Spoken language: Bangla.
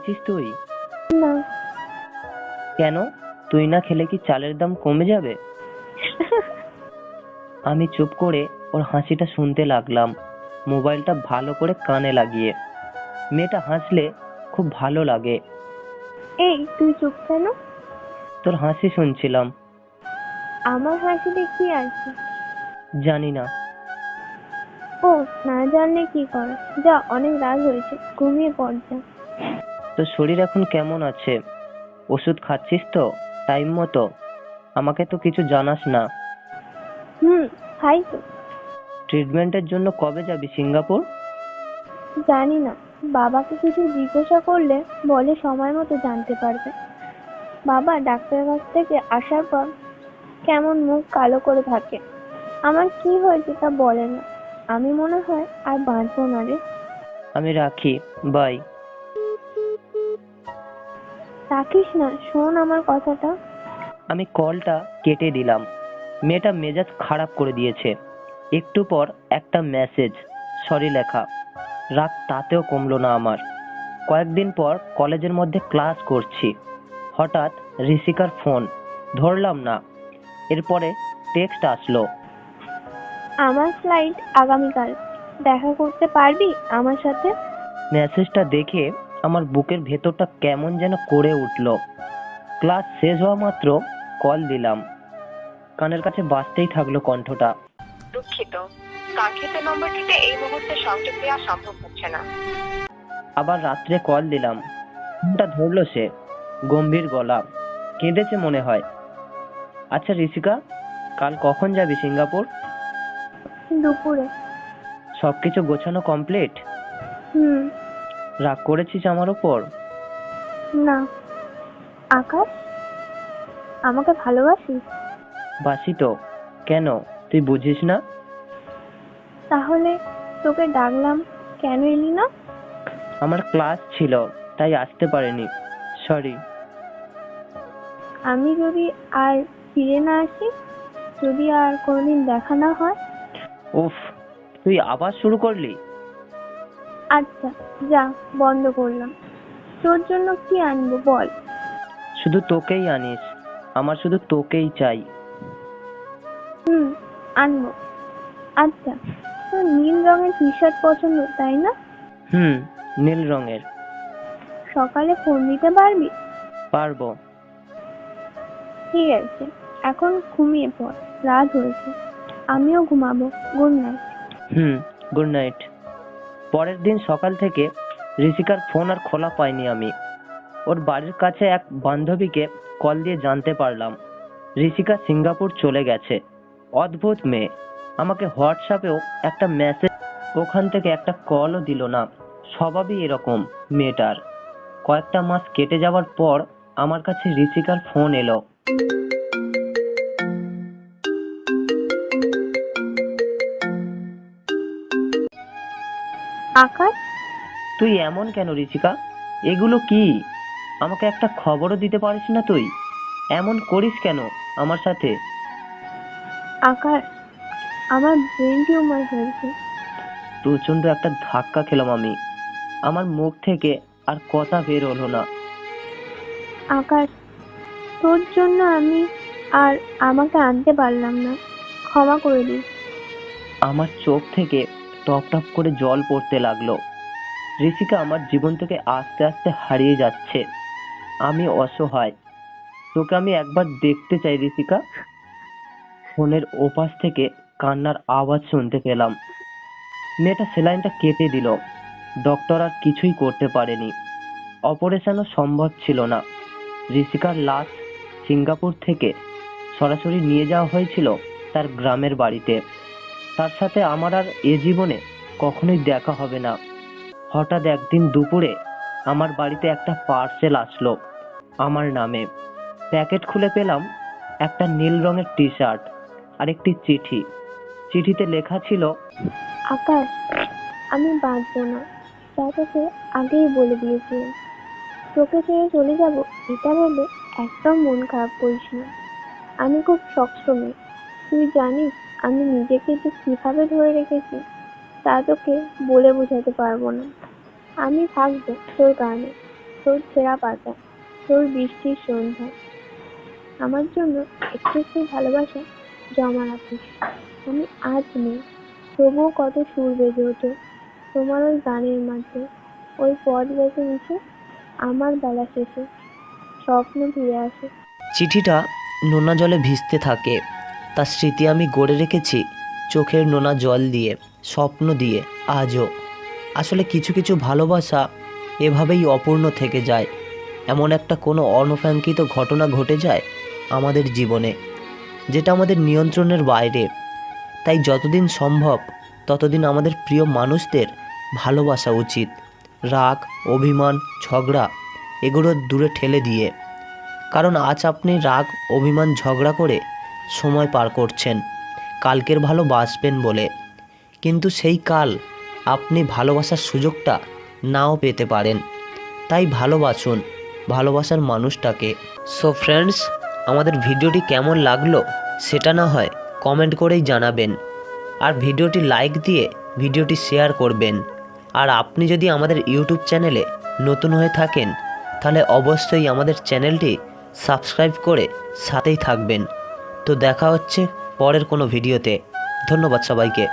খাচ্ছিস তুই? না। কেন? তুই না খেলে কি চালের দাম কমে যাবে? আমি চুপ করে ওর হাসিটা শুনতে লাগলাম, মোবাইলটা ভালো করে কানে লাগিয়ে। মেয়েটা হাসলে খুব ভালো লাগে। এই তুই চুপ কেন? তোর হাসি শুনছিলাম। আমার হাসিতে কি আছে? জানি না। ও, না জানলে কি কর, যা, অনেক রাত হয়েছে, ঘুমিয়ে পড় যা। তোর শরীর এখন কেমন আছে? ওষুধ খাচ্ছিস তো টাইম মতো? আমাকে তো কিছু জানাস না। খাই তো। ট্রিটমেন্টের জন্য কবে যাবি সিঙ্গাপুর? জানি না, বাবাকে কিছু জিজ্ঞাসা করলে বলে সময় মতো জানতে পারবে। বাবা ডাক্তারের কাছ থেকে আসার পর কেমন মুখ কালো করে থাকে। আমার কি হয়েছে তা বলে না। আমি মনে হয় আর বাঁচবো না রে। আমি রাখি, বাই। রাখিস না, শোন আমার কথাটা। আমি কলটা কেটে দিলাম। মেয়েটা মেজাজ খারাপ করে দিয়েছে। একটু পর একটা মেসেজ, সরি লেখা। রাগ তাতেও কমলো না আমার। কয়েকদিন পর কলেজের মধ্যে ক্লাস করছি, হঠাৎ ঋষিকার ফোন। ধরলাম না। এরপরে টেক্সট আসলো, আমার ফ্লাইট আগামীকাল, দেখা করতে পারবি আমার সাথে? মেসেজটা দেখে আমার বুকের ভেতরটা কেমন যেন করে উঠলো। ক্লাস শেষ হওয়া মাত্র কল দিলাম। কানের কাছে বাজতেই থাকলো কণ্ঠটা, দুঃখিত, কাঙ্ক্ষিত নম্বরটিতে এই মুহূর্তে সংযোগ দেওয়া সম্ভব হচ্ছে না। আবার রাত্রে কল দিলাম। ফোনটা ধরলো সে, গম্ভীর গলা, কেঁদেছে মনে হয়। আচ্ছা ঋষিকা, কাল কখন যাবি সিঙ্গাপুর? দুপুরে। সবকিছু গোছানো কমপ্লিট? হুম। রাগ করেছিস আমার উপর? না। আকাশ, আমাকে ভালোবাসিস? বাসি তো। কেন, তুই বুঝিস না? তাহলে তোকে ডাকলাম, কেন এলি না? আমার ক্লাস ছিল, তাই আসতে পারিনি, সরি। আমি যদি আর ফিরে না আসি, যদি আর কোনোদিন দেখা না হয়? উফ, তুই আবার শুরু করলি? আচ্ছা, যা, বন্ধ করলাম। তোর জন্য কি আনবো বল? শুধু তোকেই আনিস, আমার শুধু তোকেই চাই। আনবো। আচ্ছা, তোর নীল রঙের টি শার্ট পছন্দ তাই না? নীল রঙের। সকালে ফোন দিতে পারবি? পারবো। ঠিক আছে, এখন ঘুমিয়ে পড়, রাত হয়েছে। আমিও ঘুমাবো। Good night. Good night. পরের দিন সকাল থেকে ঋষিকার ফোন আর খোলা পাইনি আমি। ওর বাড়ির কাছে এক বান্ধবীকে কল দিয়ে জানতে পারলাম ঋষিকা সিঙ্গাপুর চলে গেছে। অদ্ভুত মেয়ে, আমাকে হোয়াটসঅ্যাপেও একটা মেসেজ, ওখান থেকে একটা কলও দিল না। স্বভাবই এরকম মেয়েটার। কয়েকটা মাস কেটে যাওয়ার পর আমার কাছে ঋষিকার ফোন এলো। আকাশ, তুই এমন কেন ঋষিকা? এগুলো কি? আমাকে একটা খবরও দিতে পারিস না তুই? এমন করিস কেন আমার সাথে? আকাশ, আমার ব্রেন টিউমার হয়েছে। প্রচন্ড একটা ধাক্কা খেলাম আমি। আমার মুখ থেকে আর কথা বের হলো না। আকাশ, তোর জন্য আমি আর আমাকে আনতে পারলাম না, ক্ষমা করে দিস। আমার চোখ থেকে টপ টপ করে জল পড়তে লাগলো। ঋষিকা আমার জীবন থেকে আস্তে আস্তে হারিয়ে যাচ্ছে। আমি অসহায়। তোকে আমি একবার দেখতে চাই ঋষিকা। ফোনের ওপাশ থেকে কান্নার আওয়াজ শুনতে পেলাম। মেয়েটা সেলাইনটা কেটে দিল। ডক্টর আর কিছুই করতে পারেনি। অপারেশনও সম্ভব ছিল না। ঋষিকার লাশ সিঙ্গাপুর থেকে সরাসরি নিয়ে যাওয়া হয়েছিল তার গ্রামের বাড়িতে। তার সাথে আমার আর এ জীবনে কখনোই দেখা হবে না। হঠাৎ একদিন দুপুরে আমার বাড়িতে একটা পার্সেল আসলো আমার নামে। প্যাকেট খুলে পেলাম একটা নীল রঙের টি শার্ট আর একটি চিঠি। চিঠিতে লেখা ছিল, আকাশ, আমি বাঁচবো না, তা তোকে আগেই বলে দিয়েছিলাম। তোকে ছেড়ে চলে যাব এটা ভেবে একদম মন খারাপ করিস না। আমি খুব শক্ত মেয়ে। তুই জানিস আমি নিজেকে যে কিভাবে ধরে রেখেছি, তা তোকে বলে বোঝাতে পারবো না। আমি থাকবো তোর গানে, তোর ছেঁড়া পাতা, তোর বৃষ্টির সন্ধ্যা। আমার জন্য একটু একটু ভালোবাসা জমা রাখিস। আমি আজ নেই, তবুও কত সুর বেজে ওঠে তোমার ওই গানের মাঝে। ওই পথ বেছে নিচে আমার বেলা শেষে স্বপ্ন ফিরে আসে। চিঠিটা নোনা জলে ভিজতে থাকে। তার স্মৃতি আমি গড়ে রেখেছি চোখের নোনা জল দিয়ে, স্বপ্ন দিয়ে আজও। আসলে কিছু কিছু ভালোবাসা এভাবেই অপূর্ণ থেকে যায়। এমন একটা কোনো অনাকাঙ্ক্ষিত ঘটনা ঘটে যায় আমাদের জীবনে, যেটা আমাদের নিয়ন্ত্রণের বাইরে। তাই যতদিন সম্ভব ততদিন আমাদের প্রিয় মানুষদের ভালোবাসা উচিত। রাগ, অভিমান, ঝগড়া এগুলো দূরে ঠেলে দিয়ে। কারণ আজ আপনি রাগ, অভিমান, ঝগড়া করে সময় পার করছেন কালকের ভালোবাসবেন বলে, কিন্তু সেই কাল আপনি ভালোবাসার সুযোগটা নাও পেতে পারেন। তাই ভালোবাসুন ভালোবাসার মানুষটাকে। সো ফ্রেন্ডস, আমাদের ভিডিওটি কেমন লাগলো সেটা না হয় কমেন্ট করেই জানাবেন, আর ভিডিওটি লাইক দিয়ে ভিডিওটি শেয়ার করবেন। আর আপনি যদি আমাদের ইউটিউব চ্যানেলে নতুন হয়ে থাকেন তাহলে অবশ্যই আমাদের চ্যানেলটি সাবস্ক্রাইব করে সাথেই থাকবেন। তো দেখা হচ্ছে পরের কোনো ভিডিওতে। ধন্যবাদ সবাইকে।